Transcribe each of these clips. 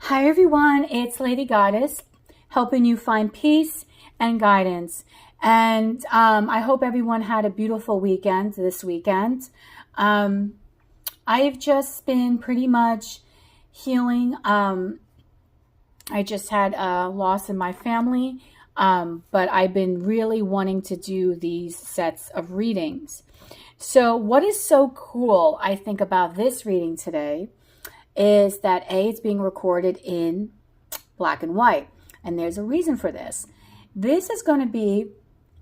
Hi everyone, it's Lady Goddess helping you find peace and guidance. And I hope everyone had a beautiful weekend this weekend. I've just been pretty much healing. I just had a loss in my family, but I've been really wanting to do these sets of readings. So what is so cool, I think, about this reading today is that it's being recorded in black and white. And there's a reason for this. This is going to be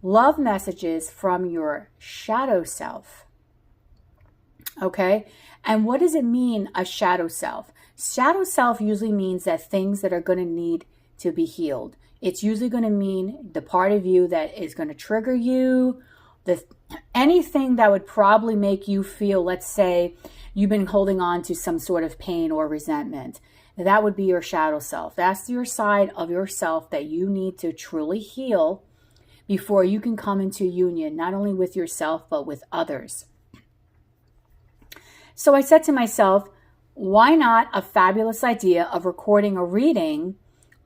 love messages from your shadow self. Okay? And what does it mean, a shadow self? Shadow self usually means that things that are going to need to be healed. It's usually going to mean the part of you that is going to trigger you, anything that would probably make you feel, let's say, you've been holding on to some sort of pain or resentment. That would be your shadow self. That's your side of yourself that you need to truly heal before you can come into union, not only with yourself, but with others. So I said to myself, why not a fabulous idea of recording a reading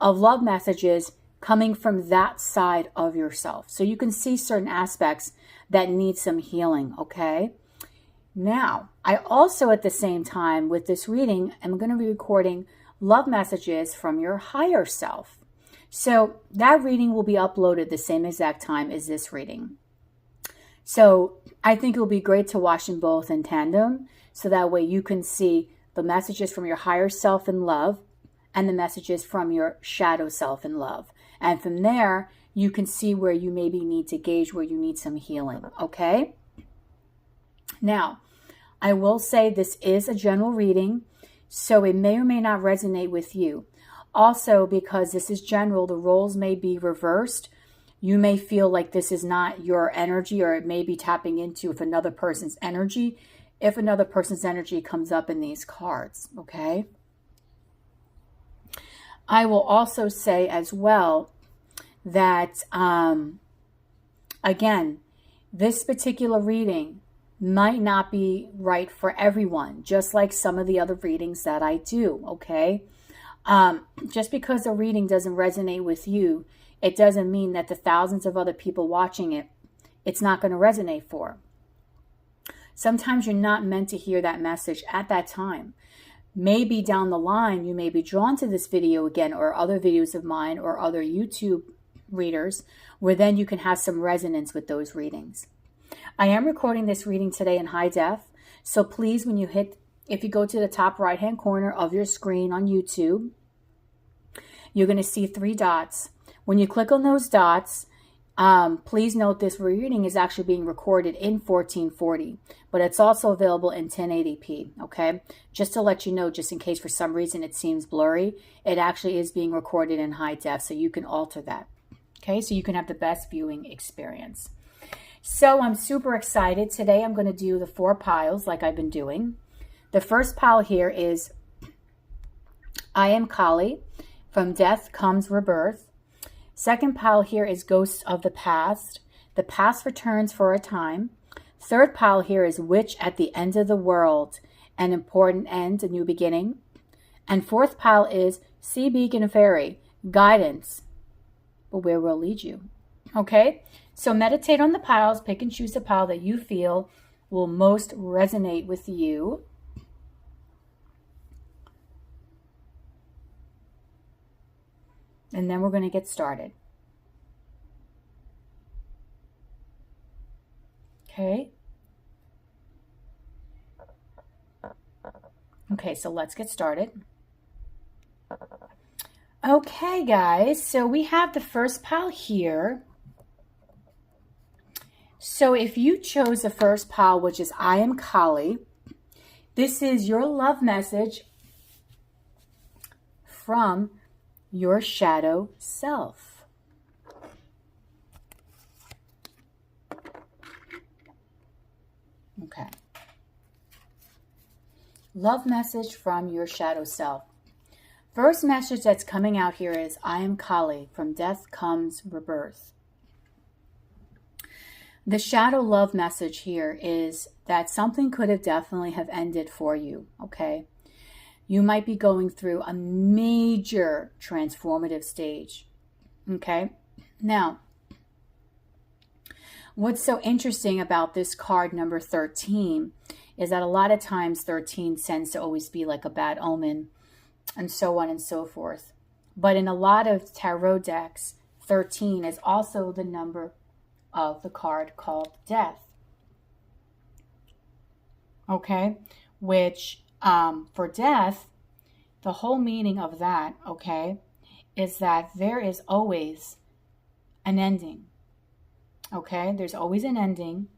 of love messages coming from that side of yourself, so you can see certain aspects that need some healing, okay? Now, I also at the same time with this reading, am going to be recording love messages from your higher self. So that reading will be uploaded the same exact time as this reading. So I think it will be great to watch them both in tandem, so that way you can see the messages from your higher self in love and the messages from your shadow self in love. And from there, you can see where you maybe need to gauge where you need some healing, okay? Now, I will say this is a general reading, so it may or may not resonate with you. Also, because this is general, the roles may be reversed. You may feel like this is not your energy, or it may be tapping into another person's energy, if another person's energy comes up in these cards, okay? I will also say as well that, again, this particular reading might not be right for everyone, just like some of the other readings that I do, okay? Just because a reading doesn't resonate with you, it doesn't mean that the thousands of other people watching it, it's not going to resonate for. Sometimes you're not meant to hear that message at that time. Maybe down the line, you may be drawn to this video again, or other videos of mine, or other YouTube readers, where then you can have some resonance with those readings. I am recording this reading today in high def, so please, if you go to the top right hand corner of your screen on YouTube, you're going to see 3 dots. When you click on those dots, please note this reading is actually being recorded in 1440, but it's also available in 1080p, okay? Just to let you know, just in case for some reason it seems blurry, it actually is being recorded in high def, so you can alter that, okay? So you can have the best viewing experience. So I'm super excited. Today I'm going to do the 4 piles like I've been doing. The first pile here is I Am Kali, From Death Comes Rebirth. Second pile here is Ghosts of the Past. The Past Returns for a Time. Third pile here is Witch at the End of the World, An Important End, A New Beginning. And fourth pile is Sea Beacon Fairy, Guidance, but where will lead you? Okay, so meditate on the piles, pick and choose the pile that you feel will most resonate with you. And then we're going to get started. Okay. Okay, so let's get started. Okay, guys, so we have the first pile here. So if you chose the first pile, which is I Am Kali, this is your love message from your shadow self. Okay. Love message from your shadow self. First message that's coming out here is I Am Kali, From Death Comes Rebirth. The shadow love message here is that something could have definitely have ended for you, okay? You might be going through a major transformative stage. Okay? Now, what's so interesting about this card number 13 is that a lot of times 13 tends to always be like a bad omen and so on and so forth. But in a lot of tarot decks, 13 is also the number of the card called Death. Okay? Which, for death, the whole meaning of that, okay, is that there is always an ending. Okay? There's always an ending.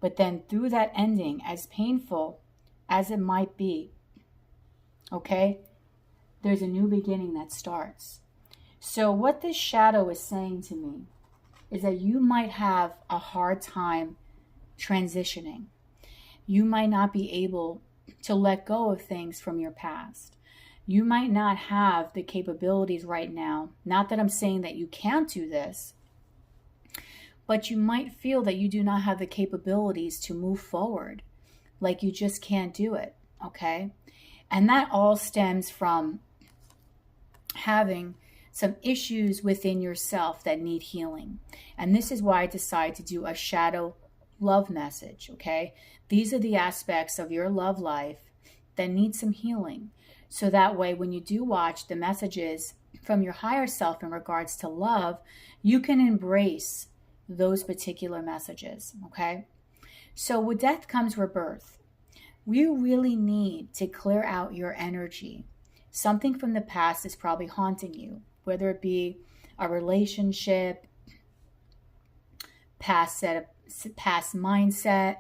But then through that ending, as painful as it might be, okay, there's a new beginning that starts. So what this shadow is saying to me is that you might have a hard time transitioning. You might not be able to let go of things from your past. You might not have the capabilities right now. Not that I'm saying that you can't do this, but you might feel that you do not have the capabilities to move forward. Like you just can't do it, okay? And that all stems from having some issues within yourself that need healing. And this is why I decided to do a shadow love message, okay? These are the aspects of your love life that need some healing. So that way, when you do watch the messages from your higher self in regards to love, you can embrace those particular messages, okay? So with death comes rebirth. We really need to clear out your energy. Something from the past is probably haunting you, whether it be a relationship, past mindset,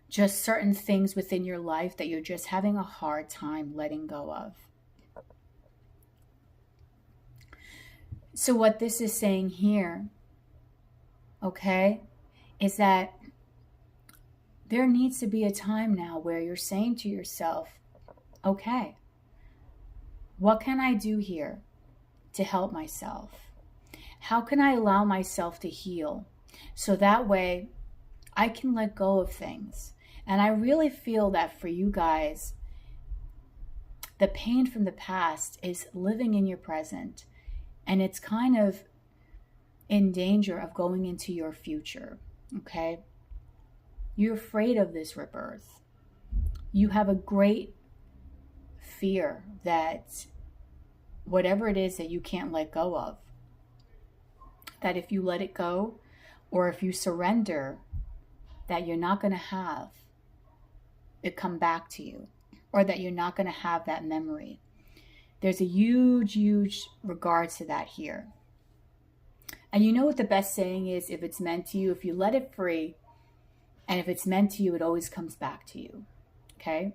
just certain things within your life that you're just having a hard time letting go of. So what this is saying here, okay, is that there needs to be a time now where you're saying to yourself, okay, what can I do here to help myself? How can I allow myself to heal so that way I can let go of things? And I really feel that for you guys, the pain from the past is living in your present, and it's kind of in danger of going into your future, okay? You're afraid of this rebirth. You have a great fear that whatever it is that you can't let go of, that if you let it go or if you surrender, that you're not going to have it come back to you, or that you're not going to have that memory. There's a huge, huge regard to that here. And you know what the best saying is? If it's meant to you, if you let it free, and if it's meant to you, it always comes back to you. Okay?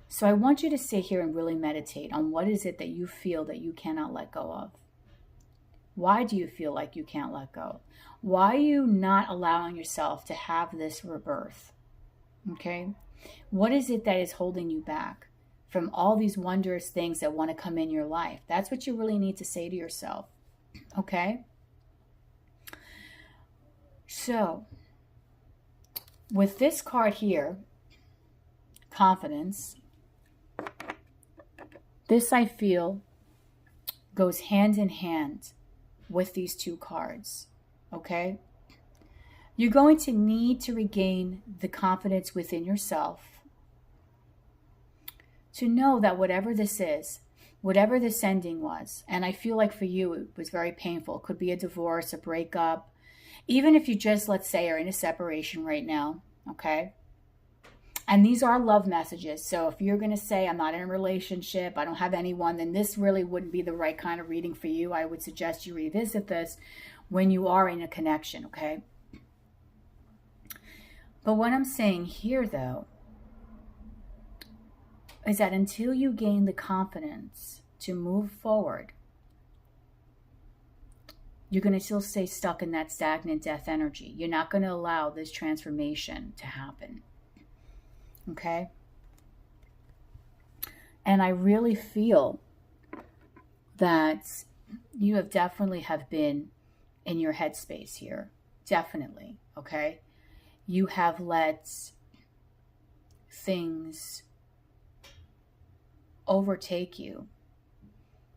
So I want you to sit here and really meditate on what is it that you feel that you cannot let go of. Why do you feel like you can't let go? Why are you not allowing yourself to have this rebirth? Okay? What is it that is holding you back from all these wondrous things that want to come in your life? That's what you really need to say to yourself. Okay? So, with this card here, confidence, this I feel goes hand in hand with these two cards. Okay? You're going to need to regain the confidence within yourself to know that whatever this is, whatever this ending was, and I feel like for you it was very painful. It could be a divorce, a breakup, even if you just, let's say, are in a separation right now, okay? And these are love messages. So if you're going to say, I'm not in a relationship, I don't have anyone, then this really wouldn't be the right kind of reading for you. I would suggest you revisit this when you are in a connection, okay? But what I'm saying here, though, is that until you gain the confidence to move forward, you're going to still stay stuck in that stagnant death energy. You're not going to allow this transformation to happen. Okay? And I really feel that you have definitely have been in your headspace here. Definitely. Okay? You have let things overtake you.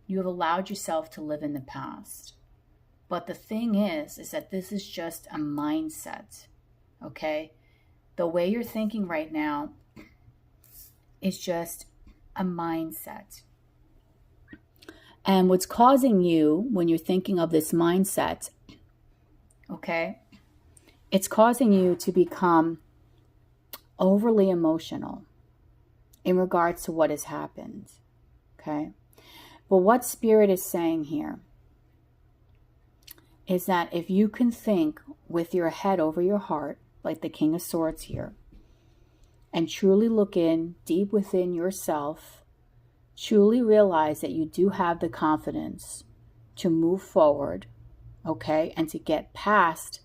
You have allowed yourself to live in the past. But the thing is that this is just a mindset, okay? The way you're thinking right now is just a mindset. And what's causing you, when you're thinking of this mindset, okay, it's causing you to become overly emotional in regards to what has happened, okay? But what Spirit is saying here is that if you can think with your head over your heart, like the King of Swords here, and truly look in deep within yourself, truly realize that you do have the confidence to move forward, okay, and to get past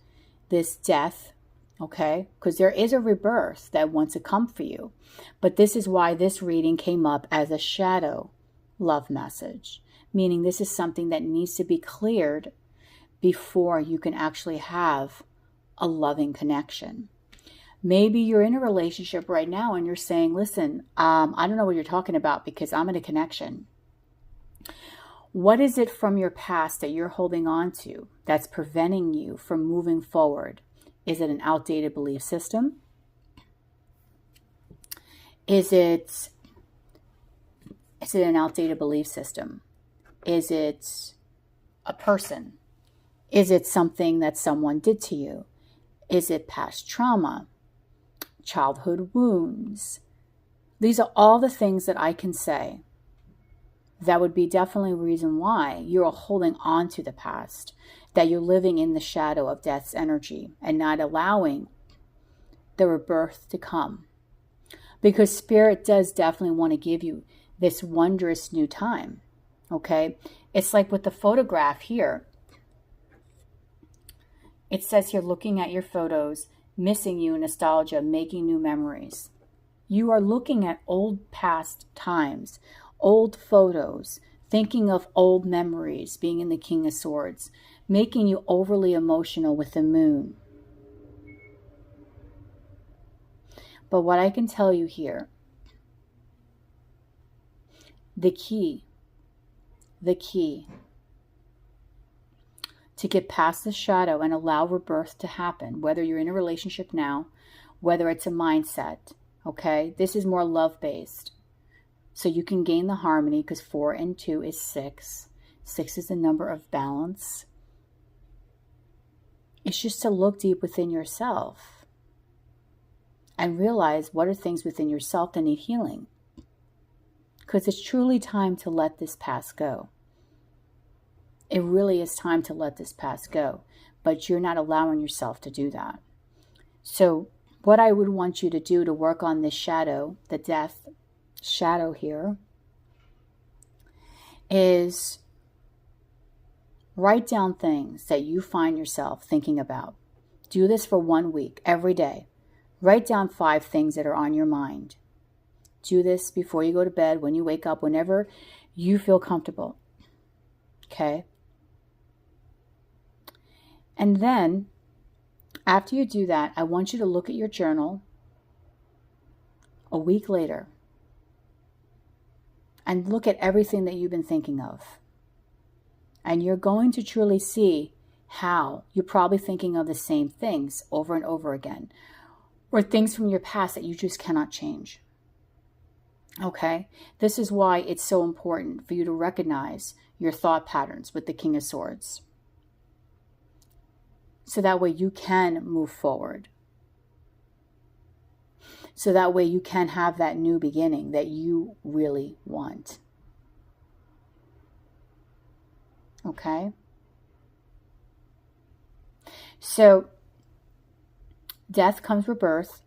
this death, okay, because there is a rebirth that wants to come for you. But this is why this reading came up as a shadow love message, meaning this is something that needs to be cleared before you can actually have a loving connection. Maybe you're in a relationship right now and you're saying, listen, I don't know what you're talking about because I'm in a connection. What is it from your past that you're holding on to that's preventing you from moving forward? Is it an outdated belief system? Is it an outdated belief system? Is it a person? Is it something that someone did to you? Is it past trauma? Childhood wounds? These are all the things that I can say that would be definitely a reason why you're holding on to the past, that you're living in the shadow of death's energy and not allowing the rebirth to come. Because Spirit does definitely want to give you this wondrous new time, okay? It's like with the photograph here. It says here, looking at your photos, missing you, nostalgia, making new memories. You are looking at old past times, old photos, thinking of old memories, being in the King of Swords, making you overly emotional with the moon. But what I can tell you here, the key to get past the shadow and allow rebirth to happen, whether you're in a relationship now, whether it's a mindset, okay? This is more love-based. So you can gain the harmony because 4 and 2 is 6. 6 is the number of balance. It's just to look deep within yourself and realize what are things within yourself that need healing. Because it's truly time to let this past go. It really is time to let this past go, but you're not allowing yourself to do that. So what I would want you to do to work on this shadow, the death shadow here, is write down things that you find yourself thinking about. Do this for 1 week, every day. Write down 5 things that are on your mind. Do this before you go to bed, when you wake up, whenever you feel comfortable. Okay? And then, after you do that, I want you to look at your journal a week later and look at everything that you've been thinking of. And you're going to truly see how you're probably thinking of the same things over and over again, or things from your past that you just cannot change. Okay? This is why it's so important for you to recognize your thought patterns with the King of Swords. So that way you can move forward. So that way you can have that new beginning that you really want. Okay? So, death comes rebirth.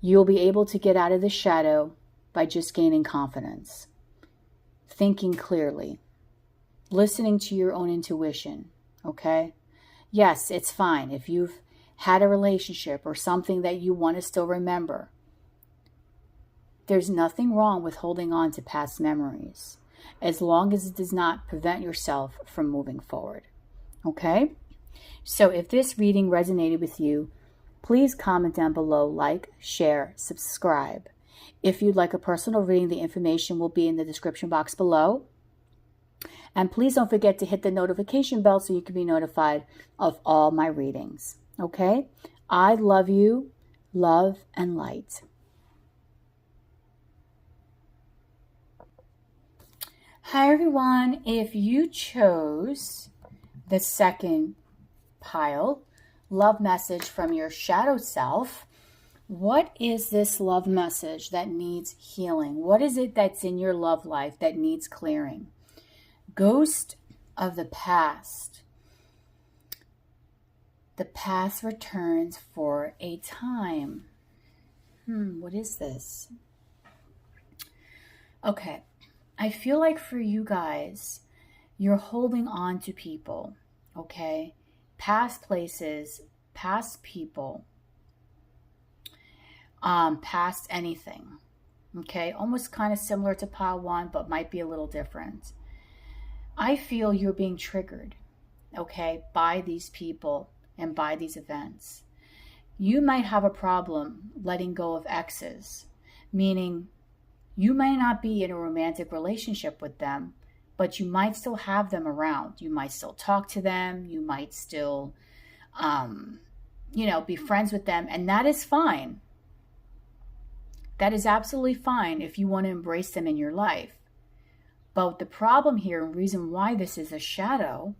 You'll be able to get out of the shadow by just gaining confidence, thinking clearly, listening to your own intuition, okay? Yes, it's fine if you've had a relationship or something that you want to still remember. There's nothing wrong with holding on to past memories, as long as it does not prevent yourself from moving forward, okay? So if this reading resonated with you, please comment down below, like, share, subscribe. If you'd like a personal reading, the information will be in the description box below. And please don't forget to hit the notification bell so you can be notified of all my readings. Okay? I love you, love and light. Hi everyone. If you chose the second pile, love message from your shadow self, what is this love message that needs healing? What is it that's in your love life that needs clearing? Ghost of the past. The past returns for a time. What is this? Okay. I feel like for you guys, you're holding on to people, okay? Past places, past people, past anything, okay? Almost kind of similar to pile one, but might be a little different. I feel you're being triggered, okay, by these people and by these events. You might have a problem letting go of exes, meaning you may not be in a romantic relationship with them, but you might still have them around. You might still talk to them. You might still, be friends with them. And that is fine. That is absolutely fine if you want to embrace them in your life. But the problem here, and reason why this is a shadow,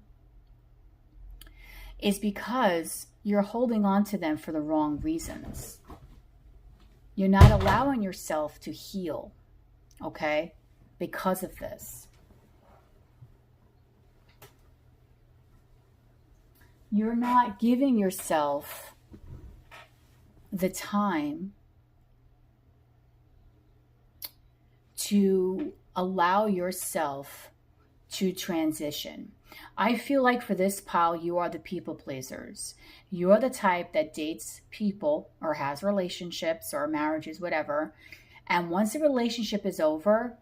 is because you're holding on to them for the wrong reasons. You're not allowing yourself to heal. Okay, because of this. You're not giving yourself the time to allow yourself to transition. I feel like for this pile, you are the people pleasers. You are the type that dates people or has relationships or marriages, whatever. And once the relationship is over,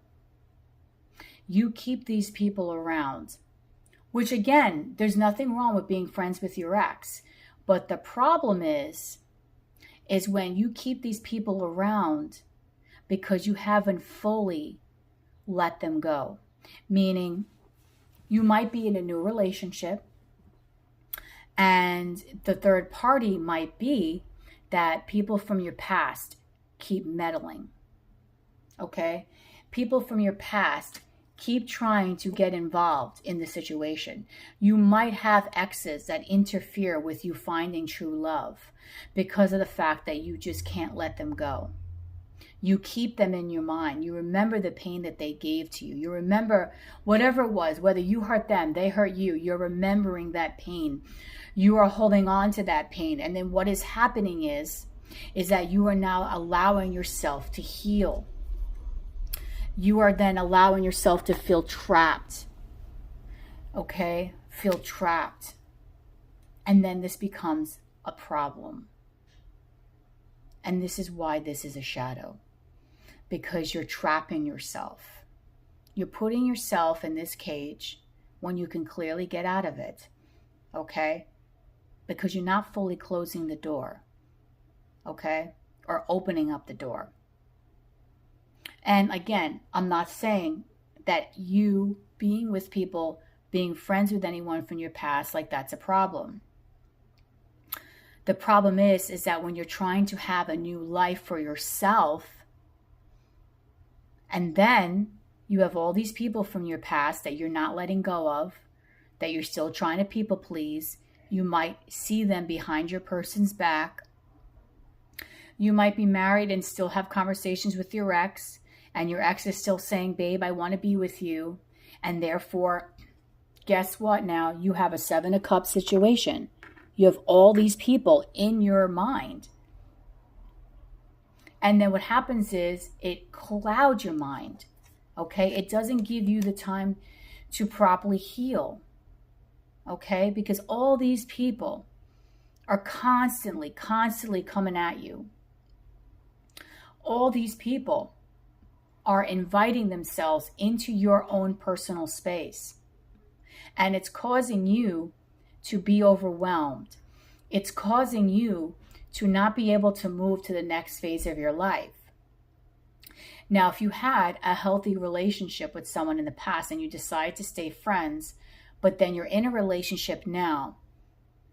you keep these people around, which again, there's nothing wrong with being friends with your ex. But the problem is when you keep these people around because you haven't fully let them go. Meaning you might be in a new relationship and the third party might be that people from your past keep meddling. Okay? People from your past keep trying to get involved in the situation. You might have exes that interfere with you finding true love because of the fact that you just can't let them go. You keep them in your mind. You remember the pain that they gave to you. You remember whatever it was, whether you hurt them, they hurt you. You're remembering that pain. You are holding on to that pain. And then what is happening is that you are now allowing yourself to heal. You are then allowing yourself to feel trapped. Okay? Feel trapped. And then this becomes a problem. And this is why this is a shadow. Because you're trapping yourself. You're putting yourself in this cage when you can clearly get out of it. Okay? Because you're not fully closing the door. Okay? Or opening up the door. And again, I'm not saying that you being with people, being friends with anyone from your past, like that's a problem. The problem is that when you're trying to have a new life for yourself, and then you have all these people from your past that you're not letting go of, that you're still trying to people please, you might see them behind your person's back. You might be married and still have conversations with your ex, and your ex is still saying, babe, I want to be with you. And therefore, guess what now? You have a 7 of Cups situation. You have all these people in your mind. And then what happens is it clouds your mind. Okay? It doesn't give you the time to properly heal. Okay? Because all these people are constantly coming at you. All these people are inviting themselves into your own personal space. And it's causing you to be overwhelmed. It's causing you to not be able to move to the next phase of your life. Now, if you had a healthy relationship with someone in the past and you decide to stay friends, but then you're in a relationship now,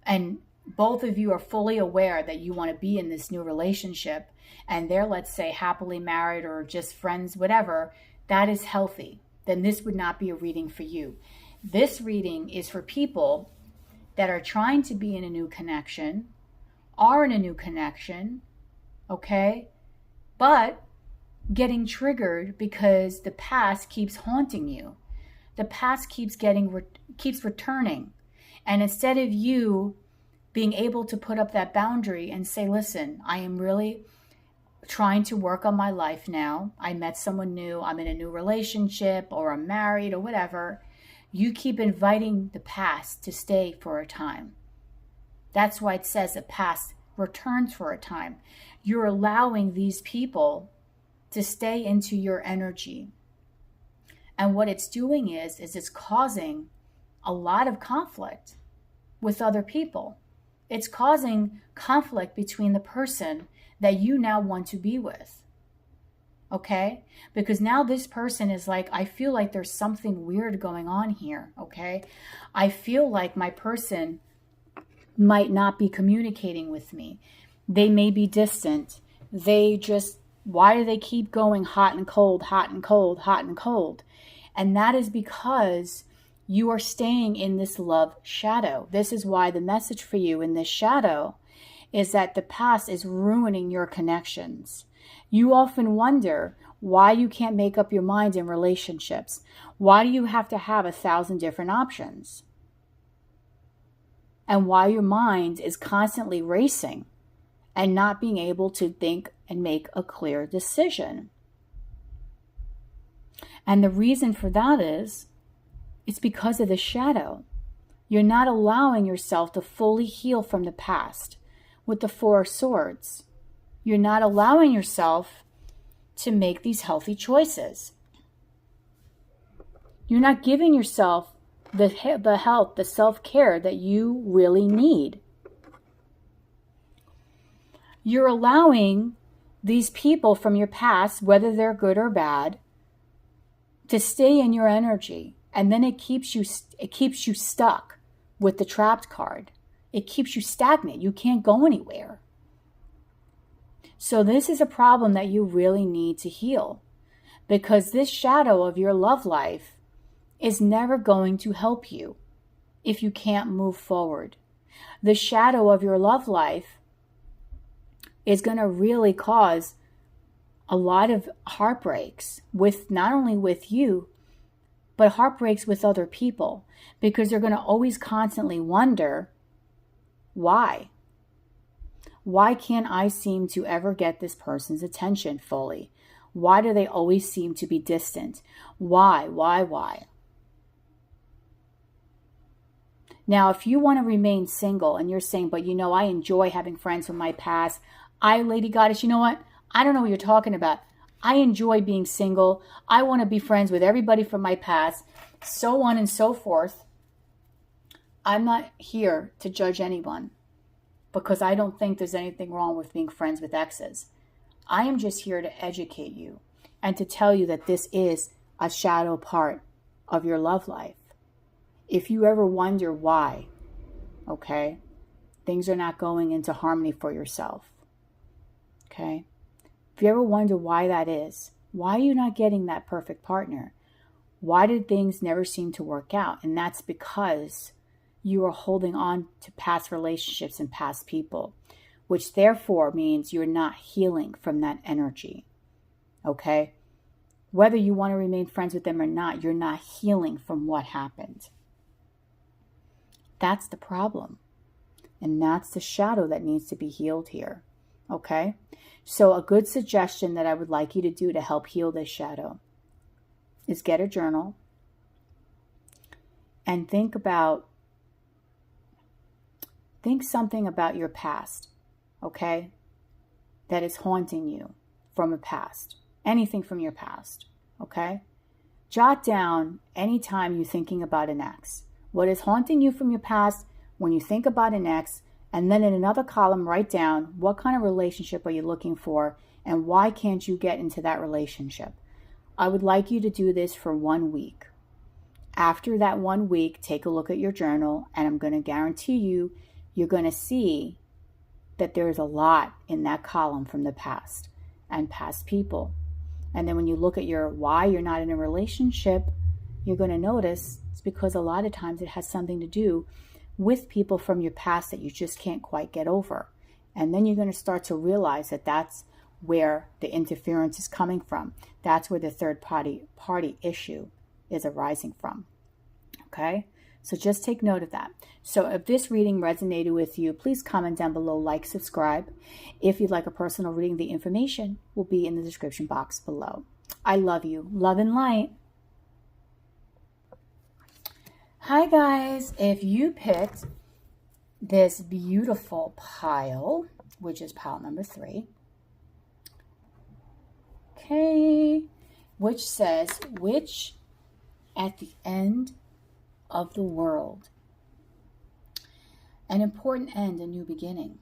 and both of you are fully aware that you want to be in this new relationship, and they're, let's say, happily married or just friends, whatever, that is healthy. Then this would not be a reading for you. This reading is for people that are trying to be in a new connection, are in a new connection, okay, but getting triggered because the past keeps haunting you. The past keeps returning. And instead of you being able to put up that boundary and say, listen, I am really trying to work on my life now. I met someone new. I'm in a new relationship, or I'm married, or whatever. You keep inviting the past to stay for a time. That's why it says the past returns for a time. You're allowing these people to stay into your energy. And what it's doing is it's causing a lot of conflict with other people. It's causing conflict between the person that you now want to be with. Okay? Because now this person is like, I feel like there's something weird going on here. Okay? I feel like my person might not be communicating with me. They may be distant. Why do they keep going hot and cold, hot and cold, hot and cold? And that is because you are staying in this love shadow. This is why the message for you in this shadow is that the past is ruining your connections. You often wonder why you can't make up your mind in relationships. Why do you have to have 1,000 different options? And why your mind is constantly racing and not being able to think and make a clear decision. And the reason for that is, it's because of the shadow. You're not allowing yourself to fully heal from the past with the Four of Swords. You're not allowing yourself to make these healthy choices. You're not giving yourself the health, the self-care that you really need. You're allowing these people from your past, whether they're good or bad, to stay in your energy. And then it keeps you stuck with the trapped card. It keeps you stagnant. You can't go anywhere. So this is a problem that you really need to heal, because this shadow of your love life is never going to help you if you can't move forward. The shadow of your love life is going to really cause a lot of heartbreaks, with not only with you, but heartbreaks with other people, because they're going to always constantly wonder, why? Why can't I seem to ever get this person's attention fully? Why do they always seem to be distant? Why? Now, if you want to remain single and you're saying, but I enjoy having friends from my past. Lady Goddess, you know what? I don't know what you're talking about. I enjoy being single. I want to be friends with everybody from my past, so on and so forth. I'm not here to judge anyone, because I don't think there's anything wrong with being friends with exes. I am just here to educate you and to tell you that this is a shadow part of your love life. If you ever wonder why, okay, things are not going into harmony for yourself, okay? If you ever wonder why that is, why are you not getting that perfect partner? Why did things never seem to work out? And that's because you are holding on to past relationships and past people, which therefore means you're not healing from that energy, okay? Whether you want to remain friends with them or not, you're not healing from what happened. That's the problem. And that's the shadow that needs to be healed here, okay? So a good suggestion that I would like you to do to help heal this shadow is get a journal and think something about your past, okay? That is haunting you from a past. Anything from your past, okay? Jot down anytime you're thinking about an ex. What is haunting you from your past when you think about an ex, and then in another column, write down what kind of relationship are you looking for, And why can't you get into that relationship? I would like you to do this for 1 week. After that 1 week, take a look at your journal, and I'm going to guarantee you, you're going to see that there's a lot in that column from the past and past people. And then when you look at your why you're not in a relationship, you're going to notice it's because a lot of times it has something to do with people from your past that you just can't quite get over. And then you're going to start to realize that that's where the interference is coming from. That's where the third party issue is arising from. Okay? So just take note of that. So if this reading resonated with you, please comment down below, like, subscribe. If you'd like a personal reading, the information will be in the description box below. I love you. Love and light. Hi guys. If you picked this beautiful pile, which is pile number 3, okay, which says, which at the end of the world, an important end, a new beginning.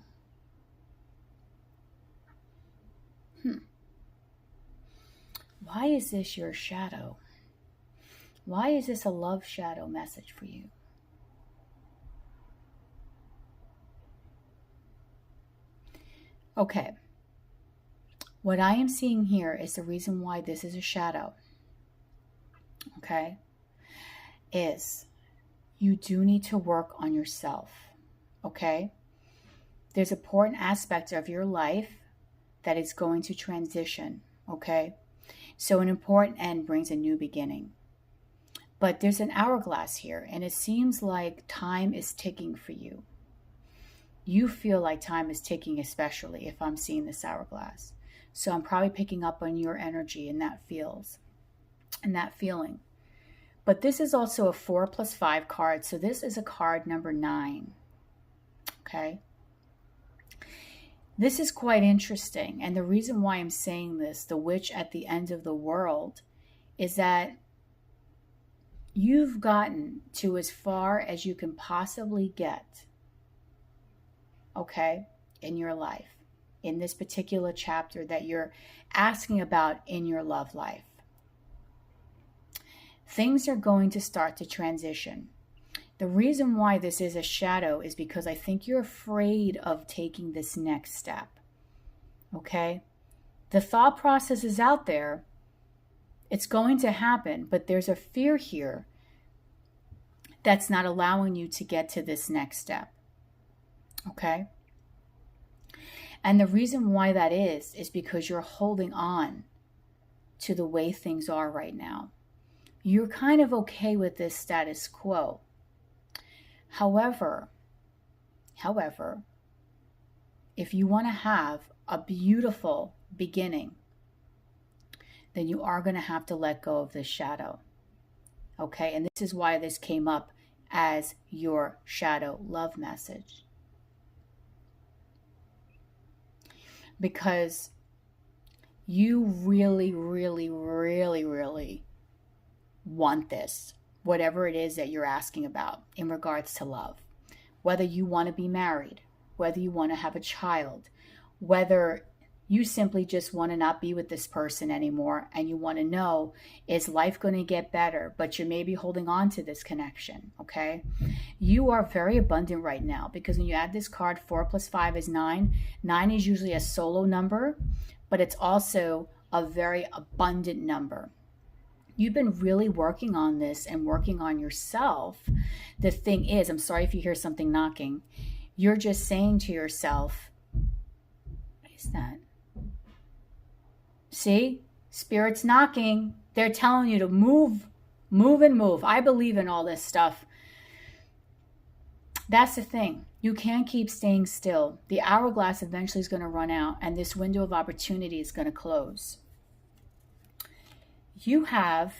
Why is this your shadow? Why is this a love shadow message for you? Okay. What I am seeing here is the reason why this is a shadow. Okay? Is you do need to work on yourself. Okay? There's important aspects of your life that is going to transition. Okay? So an important end brings a new beginning. But there's an hourglass here, and it seems like time is ticking for you. You feel like time is ticking, especially if I'm seeing this hourglass. So I'm probably picking up on your energy and that feeling. But this is also a 4+5 card. So this is a card number 9. Okay. This is quite interesting. And the reason why I'm saying this, the witch at the end of the world, is that you've gotten to as far as you can possibly get. Okay. In your life. In this particular chapter that you're asking about in your love life. Things are going to start to transition. The reason why this is a shadow is because I think you're afraid of taking this next step. Okay? The thought process is out there. It's going to happen, but there's a fear here that's not allowing you to get to this next step. Okay? And the reason why that is because you're holding on to the way things are right now. You're kind of okay with this status quo. However, if you want to have a beautiful beginning, then you are going to have to let go of this shadow. Okay? And this is why this came up as your shadow love message. Because you really, really, really, really want this, whatever it is that you're asking about in regards to love. Whether you want to be married, whether you want to have a child, whether you simply just want to not be with this person anymore and you want to know, is life going to get better? But you may be holding on to this connection, okay? You are very abundant right now because when you add this card, 4+5 is 9. 9 is usually a solo number, but it's also a very abundant number. You've been really working on this and working on yourself. The thing is, I'm sorry if you hear something knocking. You're just saying to yourself, what is that? See? Spirit's knocking. They're telling you to move, move and move. I believe in all this stuff. That's the thing. You can't keep staying still. The hourglass eventually is going to run out and this window of opportunity is going to close. You have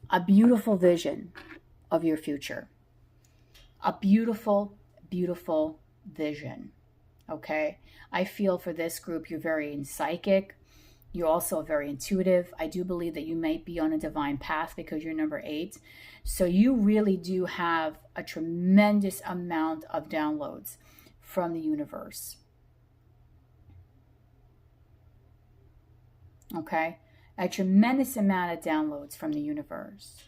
a beautiful vision of your future. A beautiful, beautiful vision. Okay? I feel for this group, you're very psychic. You're also very intuitive. I do believe that you might be on a divine path because you're number 8. So you really do have a tremendous amount of downloads from the universe. Okay? A tremendous amount of downloads from the universe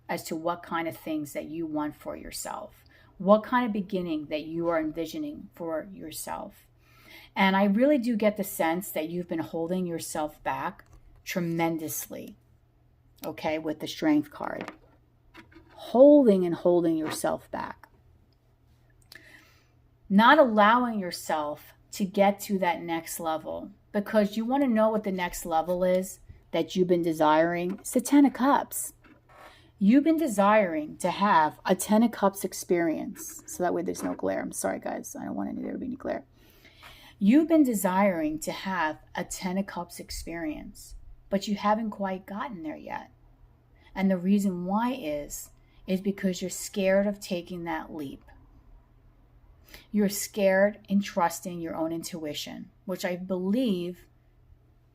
as to what kind of things that you want for yourself, what kind of beginning that you are envisioning for yourself. And I really do get the sense that you've been holding yourself back tremendously, okay, with the Strength card. Holding yourself back. Not allowing yourself to get to that next level, because you want to know what the next level is that you've been desiring. It's the 10 of Cups. You've been desiring to have a 10 of Cups experience. So that way there's no glare. I'm sorry, guys. I don't want there to be any glare. You've been desiring to have a 10 of Cups experience, but you haven't quite gotten there yet. And the reason why is because you're scared of taking that leap. You're scared in trusting your own intuition, which I believe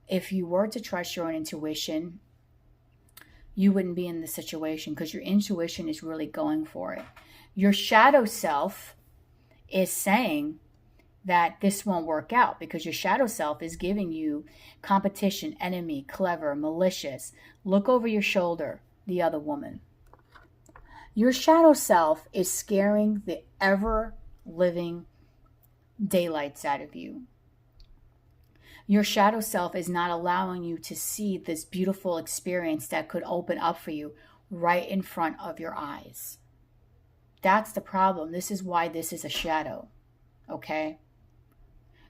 if you were to trust your own intuition, you wouldn't be in this situation, because your intuition is really going for it. Your shadow self is saying that this won't work out, because your shadow self is giving you competition, enemy, clever, malicious, look over your shoulder, the other woman. Your shadow self is scaring the ever-living daylights out of you. Your shadow self is not allowing you to see this beautiful experience that could open up for you right in front of your eyes. That's the problem. This is why this is a shadow, okay?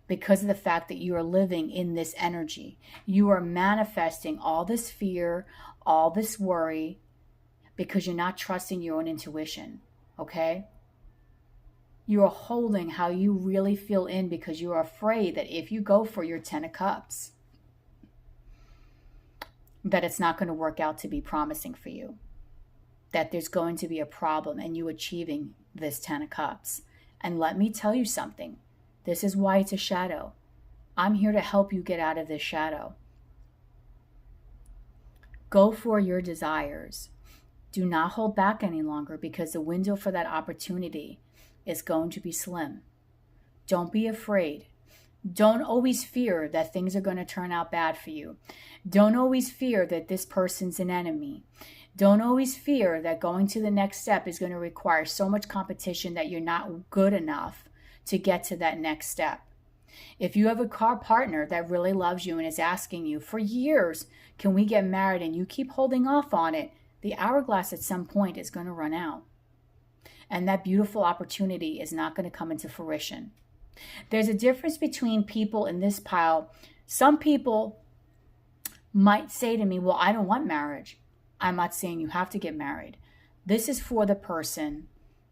Because of the fact that you are living in this energy. You are manifesting all this fear, all this worry, because you're not trusting your own intuition, okay? You are holding how you really feel in, because you are afraid that if you go for your 10 of Cups, that it's not going to work out to be promising for you. That there's going to be a problem in you achieving this 10 of Cups. And let me tell you something. This is why it's a shadow. I'm here to help you get out of this shadow. Go for your desires. Do not hold back any longer, because the window for that opportunity is going to be slim. Don't be afraid. Don't always fear that things are going to turn out bad for you. Don't always fear that this person's an enemy. Don't always fear that going to the next step is going to require so much competition that you're not good enough to get to that next step. If you have a partner that really loves you and is asking you for years, can we get married, and you keep holding off on it, the hourglass at some point is going to run out. And that beautiful opportunity is not going to come into fruition. There's a difference between people in this pile. Some people might say to me, well, I don't want marriage. I'm not saying you have to get married. This is for the person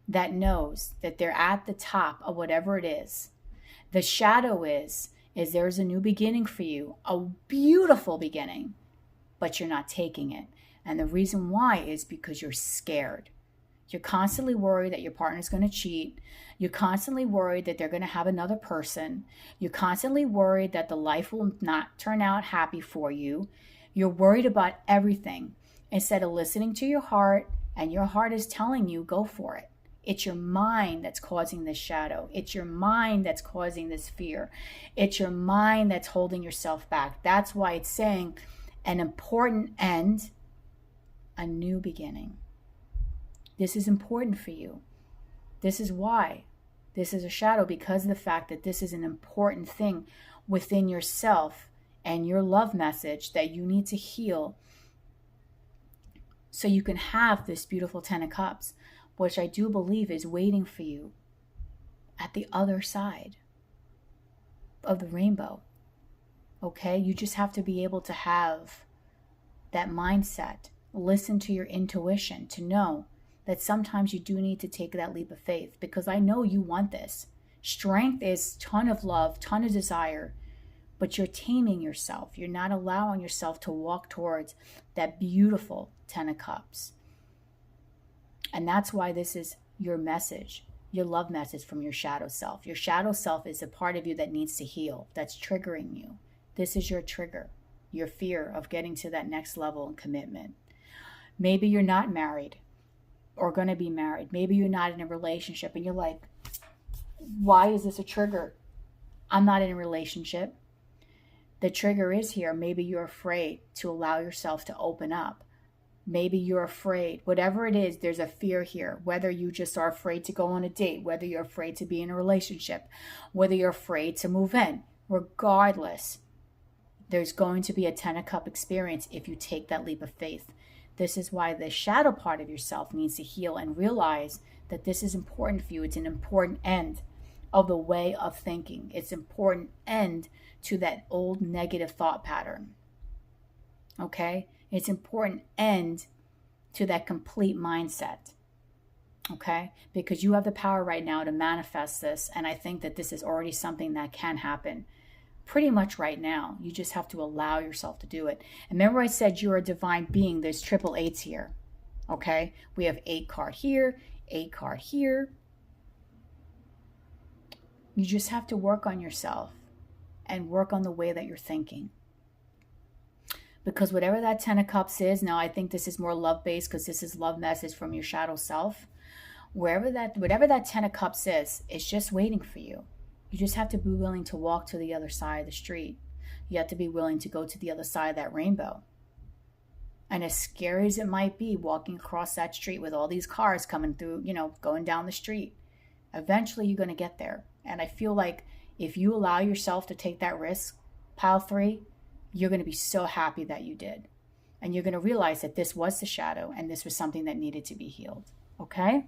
that knows that they're at the top of whatever it is. The shadow is there's a new beginning for you, a beautiful beginning, but you're not taking it. And the reason why is because you're scared. You're constantly worried that your partner's going to cheat. You're constantly worried that they're going to have another person. You're constantly worried that the life will not turn out happy for you. You're worried about everything instead of listening to your heart, and your heart is telling you, go for it. It's your mind that's causing this shadow. It's your mind that's causing this fear. It's your mind that's holding yourself back. That's why it's saying an important end, a new beginning. This is important for you. This is why this is a shadow, because of the fact that this is an important thing within yourself and your love message that you need to heal so you can have this beautiful 10 of Cups, which I do believe is waiting for you at the other side of the rainbow. Okay? You just have to be able to have that mindset. Listen to your intuition to know that sometimes you do need to take that leap of faith, because I know you want this. Strength is ton of love, ton of desire, but you're taming yourself. You're not allowing yourself to walk towards that beautiful 10 of Cups. And that's why this is your message, your love message from your shadow self. Your shadow self is a part of you that needs to heal, that's triggering you. This is your trigger, your fear of getting to that next level in commitment. Maybe you're not married or going to be married. Maybe you're not in a relationship and you're like, why is this a trigger? I'm not in a relationship. The trigger is here. Maybe you're afraid to allow yourself to open up. Maybe you're afraid. Whatever it is, there's a fear here. Whether you just are afraid to go on a date, whether you're afraid to be in a relationship, whether you're afraid to move in. Regardless, there's going to be a 10 of Cup experience if you take that leap of faith. This is why the shadow part of yourself needs to heal and realize that this is important for you. It's an important end of the way of thinking. It's an important end to that old negative thought pattern. Okay? It's important end to that complete mindset. Okay? Because you have the power right now to manifest this, and I think that this is already something that can happen pretty much right now. You just have to allow yourself to do it. And remember I said you're a divine being. There's triple eights here. Okay? We have 8 card here, 8 card here. You just have to work on yourself and work on the way that you're thinking. Because whatever that 10 of Cups is, now I think this is more love-based because this is love message from your shadow self. Whatever that 10 of Cups is, it's just waiting for you. You just have to be willing to walk to the other side of the street. You have to be willing to go to the other side of that rainbow. And as scary as it might be, walking across that street with all these cars coming through, going down the street, eventually you're going to get there. And I feel like if you allow yourself to take that risk, pile 3, you're going to be so happy that you did. And you're going to realize that this was the shadow and this was something that needed to be healed. Okay?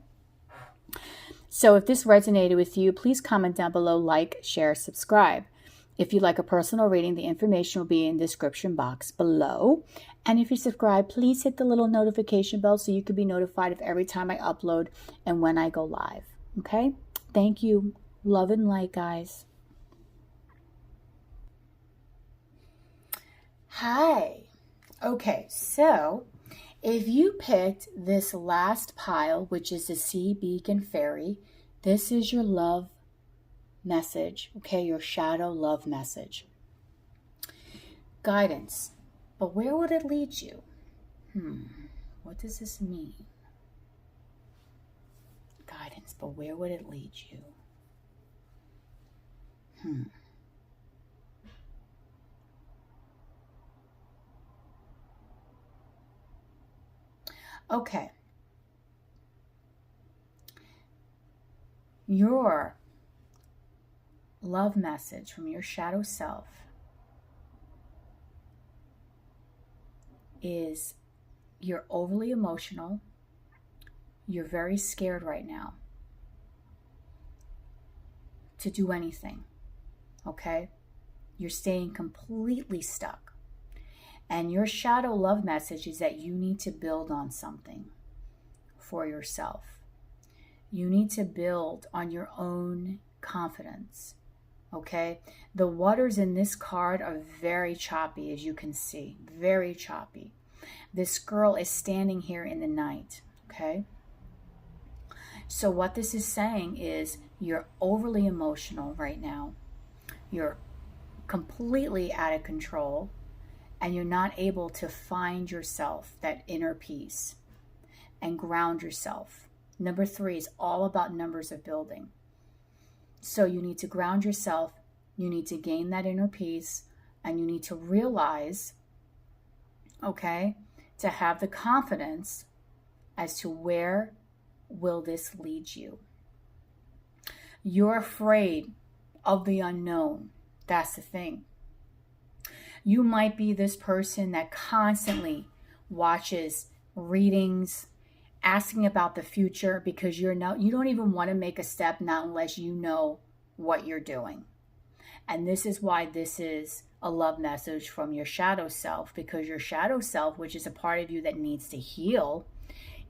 So if this resonated with you, please comment down below, like, share, subscribe. If you'd like a personal reading, the information will be in the description box below. And if you subscribe, please hit the little notification bell so you can be notified of every time I upload and when I go live. Okay? Thank you. Love and light, guys. Hi. Okay, so if you picked this last pile, which is the Sea Beacon Fairy, this is your love message, okay? Your shadow love message. Guidance. But where would it lead you? What does this mean? Guidance, but where would it lead you? Okay. Your love message from your shadow self is you're overly emotional. You're very scared right now to do anything. Okay? You're staying completely stuck. And your shadow love message is that you need to build on something for yourself. You need to build on your own confidence. Okay? The waters in this card are very choppy, as you can see. Very choppy. This girl is standing here in the night. Okay? So what this is saying is you're overly emotional right now. You're completely out of control. And you're not able to find yourself, that inner peace, and ground yourself. Number 3 is all about numbers of building. So you need to ground yourself, you need to gain that inner peace, and you need to realize, okay, to have the confidence as to where will this lead you. You're afraid of the unknown. That's the thing. You might be this person that constantly watches readings, asking about the future because you don't even want to make a step, not unless you know what you're doing. And this is why this is a love message from your shadow self, because your shadow self, which is a part of you that needs to heal,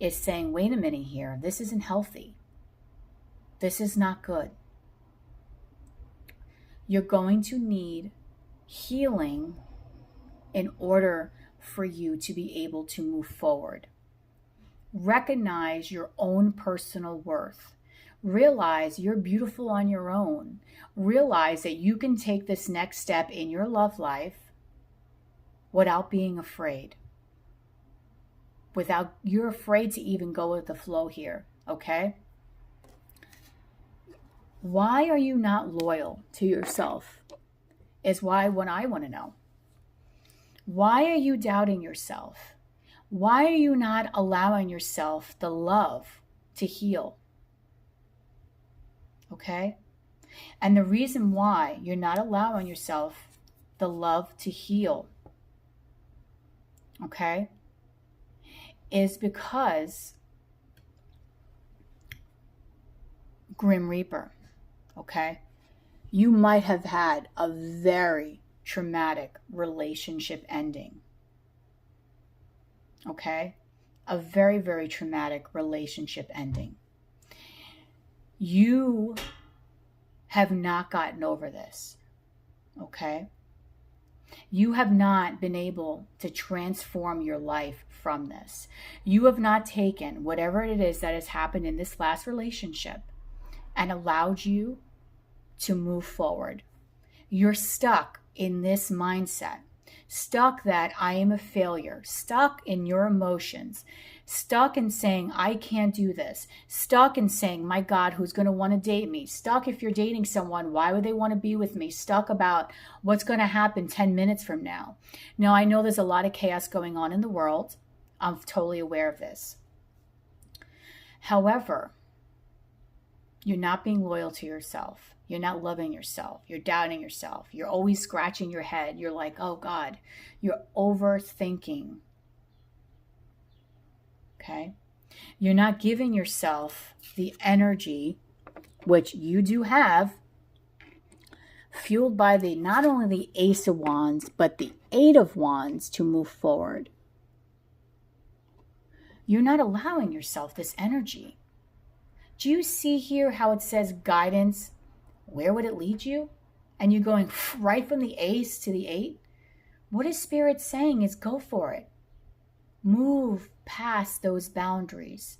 is saying, wait a minute here, this isn't healthy. This is not good. You're going to need healing in order for you to be able to move forward. Recognize your own personal worth. Realize you're beautiful on your own. Realize that you can take this next step in your love life without being afraid. You're afraid to even go with the flow here, okay? Why are you not loyal to yourself? is what I want to know. Why are you doubting yourself? Why are you not allowing yourself the love to heal? Okay? And the reason why you're not allowing yourself the love to heal, okay, is because Grim Reaper, okay? You might have had a very traumatic relationship ending, okay? A very, very traumatic relationship ending. You have not gotten over this, okay? You have not been able to transform your life from this. You have not taken whatever it is that has happened in this last relationship and allowed you to move forward. You're stuck in this mindset, stuck that I am a failure, stuck in your emotions, stuck in saying, I can't do this, stuck in saying, my God, who's going to want to date me? Stuck if you're dating someone, why would they want to be with me? Stuck about what's going to happen 10 minutes from now. Now, I know there's a lot of chaos going on in the world. I'm totally aware of this. However, you're not being loyal to yourself. You're not loving yourself. You're doubting yourself. You're always scratching your head. You're like, oh God, you're overthinking. Okay? You're not giving yourself the energy, which you do have, fueled by the not only the Ace of Wands, but the Eight of Wands to move forward. You're not allowing yourself this energy. Do you see here how it says guidance? Where would it lead you? And you're going right from the Ace to the Eight? What is Spirit saying is go for it. Move past those boundaries.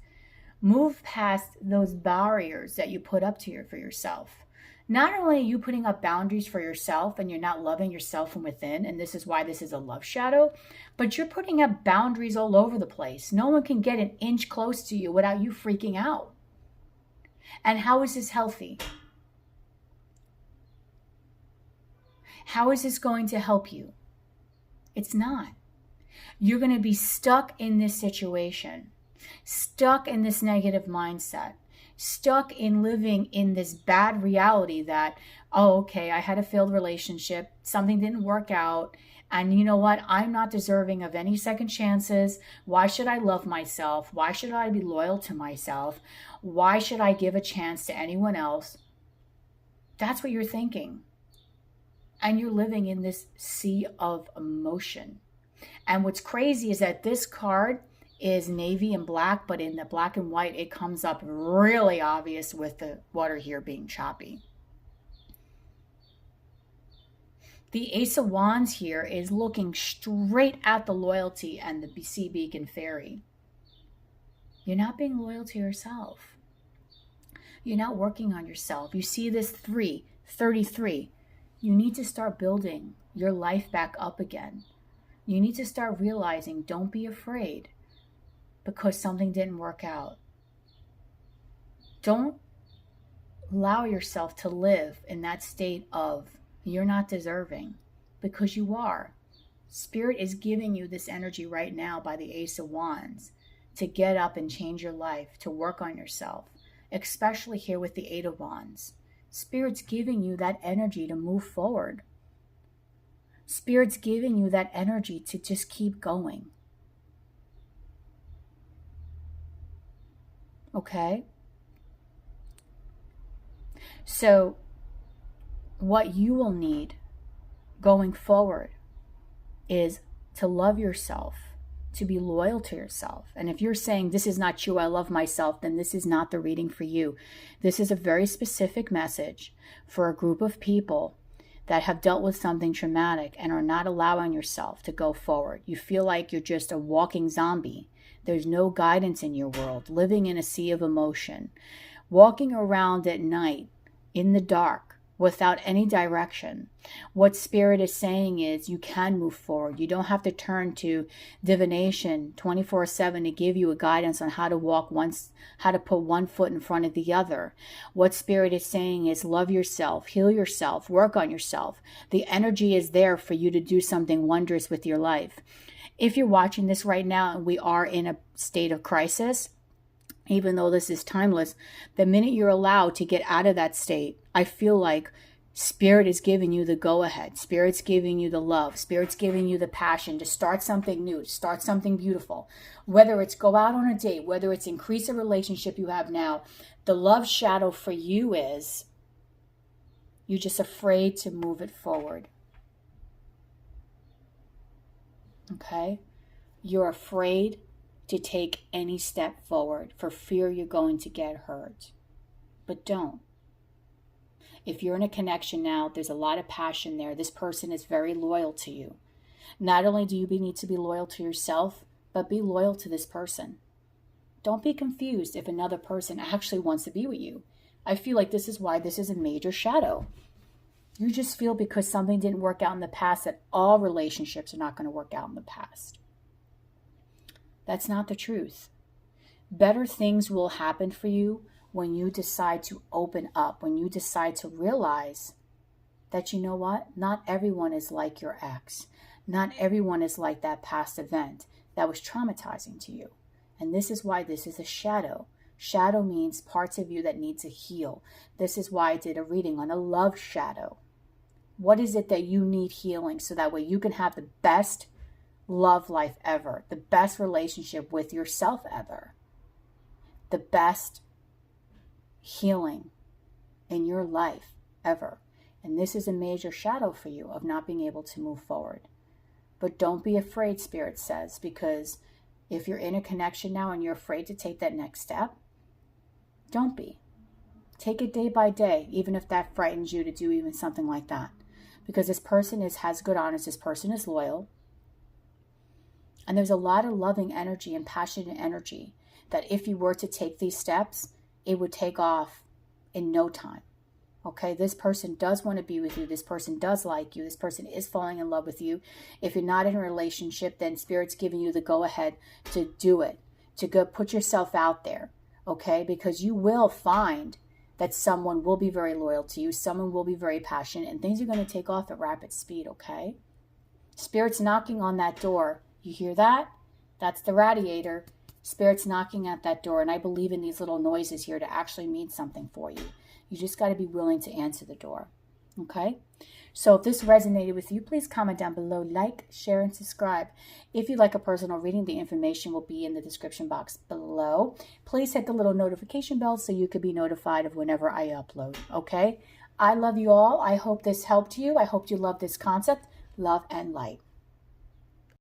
Move past those barriers that you put up for yourself. Not only are you putting up boundaries for yourself and you're not loving yourself from within, and this is why this is a love shadow, but you're putting up boundaries all over the place. No one can get an inch close to you without you freaking out. And how is this healthy? How is this going to help you? It's not. You're going to be stuck in this situation, stuck in this negative mindset, stuck in living in this bad reality that, oh, okay, I had a failed relationship, something didn't work out, and you know what? I'm not deserving of any second chances. Why should I love myself? Why should I be loyal to myself? Why should I give a chance to anyone else? That's what you're thinking. And you're living in this sea of emotion. And what's crazy is that this card is navy and black, but in the black and white, it comes up really obvious with the water here being choppy. The Ace of Wands here is looking straight at the loyalty and the sea beacon fairy. You're not being loyal to yourself. You're not working on yourself. You see this 33. You need to start building your life back up again. You need to start realizing, don't be afraid because something didn't work out. Don't allow yourself to live in that state of you're not deserving, because you are. Spirit is giving you this energy right now by the Ace of Wands to get up and change your life, to work on yourself, especially here with the Eight of Wands. Spirit's giving you that energy to move forward. Spirit's giving you that energy to just keep going. Okay? So, what you will need going forward is to love yourself, to be loyal to yourself. And if you're saying, this is not you, I love myself, then this is not the reading for you. This is a very specific message for a group of people that have dealt with something traumatic and are not allowing yourself to go forward. You feel like you're just a walking zombie. There's no guidance in your world, living in a sea of emotion, walking around at night in the dark, without any direction. What Spirit is saying is you can move forward. You don't have to turn to divination 24/7 to give you a guidance on how to walk how to put one foot in front of the other. What Spirit is saying is love yourself, heal yourself, work on yourself. The energy is there for you to do something wondrous with your life. If you're watching this right now and we are in a state of crisis, even though this is timeless, the minute you're allowed to get out of that state, I feel like Spirit is giving you the go-ahead. Spirit's giving you the love. Spirit's giving you the passion to start something new, to start something beautiful. Whether it's go out on a date, whether it's increase a relationship you have now, the love shadow for you is you're just afraid to move it forward. Okay? You're afraid to take any step forward for fear you're going to get hurt. But don't. If you're in a connection now, there's a lot of passion there. This person is very loyal to you. Not only do you need to be loyal to yourself, but be loyal to this person. Don't be confused if another person actually wants to be with you. I feel like this is why this is a major shadow. You just feel because something didn't work out in the past that all relationships are not going to work out in the past. That's not the truth. Better things will happen for you when you decide to open up, when you decide to realize that, you know what, not everyone is like your ex. Not everyone is like that past event that was traumatizing to you. And this is why this is a shadow. Shadow means parts of you that need to heal. This is why I did a reading on a love shadow. What is it that you need healing so that way you can have the best love life ever, the best relationship with yourself ever, the best healing in your life ever. And this is a major shadow for you of not being able to move forward. But don't be afraid, Spirit says, because if you're in a connection now and you're afraid to take that next step, don't be. Take it day by day, even if that frightens you to do even something like that. Because this person has good honors, this person is loyal. And there's a lot of loving energy and passionate energy that if you were to take these steps, it would take off in no time. Okay, this person does want to be with you. This person does like you. This person is falling in love with you. If you're not in a relationship, then Spirit's giving you the go-ahead to do it, to go put yourself out there, okay? Because you will find that someone will be very loyal to you. Someone will be very passionate, and things are going to take off at rapid speed, okay? Spirit's knocking on that door. You hear that? That's the radiator. Spirit's knocking at that door, and I believe in these little noises here to actually mean something for you. You just got to be willing to answer the door, okay? So if this resonated with you, please comment down below, like, share, and subscribe. If you'd like a personal reading, the information will be in the description box below. Please hit the little notification bell so you could be notified of whenever I upload, okay? I love you all. I hope this helped you. I hope you love this concept. Love and light.